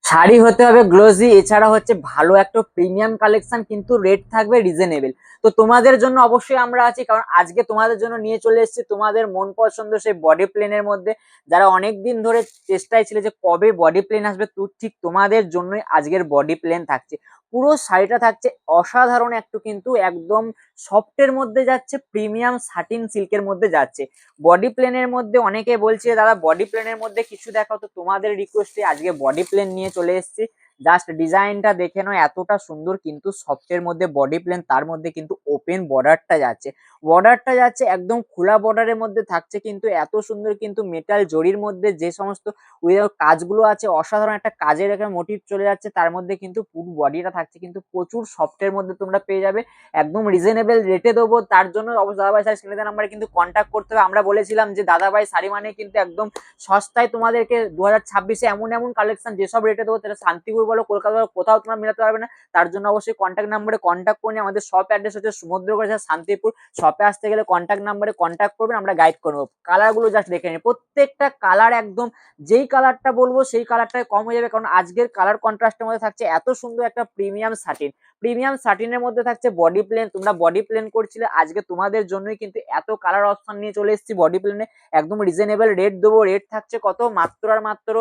শাড়ি হতে হবে গ্লোজি, এছাড়া হচ্ছে ভালো একটা প্রিমিয়াম কালেকশন, কিন্তু রেট থাকবে রিজনেবল। তো তোমাদের জন্য অবশ্যই আমরা আছি, কারণ আজকে তোমাদের জন্য নিয়ে চলে এসেছি তোমাদের মন পছন্দ সেই বডি প্লেনের মধ্যে। যারা অনেক দিন ধরে চেষ্টায় ছিল যে কবে বডি প্লেন আসবে, তো ঠিক তোমাদের জন্যই আজকের বডি প্লেন থাকছে। পুরো শাড়িটা থাকছে অসাধারণ একটু, কিন্তু একদম সফটের মধ্যে যাচ্ছে, প্রিমিয়াম সাটিন সিল্কের মধ্যে যাচ্ছে। বডি প্লেনের মধ্যে অনেকে বলছে দাদা বডি প্লেনের মধ্যে কিছু দেখাও, তো তোমাদের রিকোয়েস্টে আজকে বডি প্লেন নিয়ে চলে এসেছি। জাস্ট ডিজাইনটা দেখে নাও, এতটা সুন্দর কিন্তু সফটের মধ্যে বডি প্লেন, তার মধ্যে কিন্তু ওপেন বর্ডারটা যাচ্ছে। বর্ডারটা যাচ্ছে একদম খোলা বর্ডারের মধ্যে থাকছে, কিন্তু এত সুন্দর কিন্তু মেটাল জরির মধ্যে যে সমস্ত কাজগুলো আছে, অসাধারণ একটা কাজের একটা মোটিভ চলে যাচ্ছে তার মধ্যে, কিন্তু পুরো বডিটা থাকছে কিন্তু প্রচুর সফটের মধ্যে তোমরা পেয়ে যাবে। একদম রিজনেবল রেটে দেবো, তার জন্য অবশ্যই দাদাভাই স্যার স্ক্রিনে দেওয়া নাম্বারে কিন্তু কন্ট্যাক্ট করতে হবে। আমরা বলেছিলাম যে দাদাভাই শাড়ি মানে কিন্তু একদম সস্তায় তোমাদেরকে 2026-এ এমন এমন কালেকশন যেসব রেটে দেবো, তাহলে শান্তিপুর বলো কলকাতা বলো কোথাও তোমরা মেলাতে পারবে না। তার জন্য অবশ্যই কন্ট্যাক্ট নাম্বারে কন্ট্যাক্ট করে নিয়ে, আমাদের শপ অ্যাড্রেস হচ্ছে সমুদ্রগড় শান্তিপুর। শপে আসতে গেলে কন্ট্যাক্ট নাম্বারে কন্ট্যাক্ট করবেন, আমরা গাইড করবো। কালারগুলো জাস্ট দেখে নিন, প্রত্যেকটা কালার একদম যেই কালারটা বলবো সেই কালারটাই কম হয়ে যাবে, কারণ আজকের কালার কন্ট্রাস্টের মধ্যে থাকছে এত সুন্দর একটা প্রিমিয়াম সাটিন। প্রিমিয়াম সাটিনের মধ্যে থাকছে বডি প্লেন, তোমরা বডি প্লেন করছিলে, আজকে তোমাদের জন্যই কিন্তু এত কালার অপশন নিয়ে চলে এসেছি বডি প্লেনে। একদম রিজনেবল রেট দেবো, রেট থাকছে কত মাত্র আর মাত্র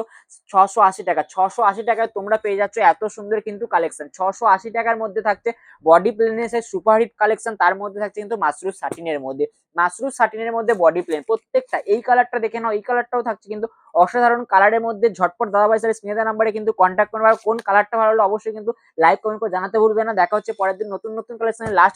680 টাকা। 680 টাকায় তোমরা পেয়ে যাচ্ছ এত সুন্দর কিন্তু কালেকশন। 680 টাকার মধ্যে থাকছে বডি প্লেনের সেই সুপারহিট কালেকশন, তার মধ্যে থাকছে কিন্তু মাশরুম সাটিনের মধ্যে। মাশরুম সাটিনের মধ্যে বডি প্লেন প্রত্যেকটা, এই কালারটা দেখে নাও, এই কালারটাও থাকছে কিন্তু অসাধারণ কালারের মধ্যে। ঝটপট দাদাভাই স্যার স্ক্রিনে দেওয়া নাম্বারে কিন্তু কন্ট্যাক্ট করবে, আর কোন কালারটা ভালো হলো অবশ্যই কিন্তু লাইক কমেন্ট করে জানাতে ভুলবে না। দেখা হচ্ছে পরের দিন নতুন নতুন কালেকশনের লাস্ট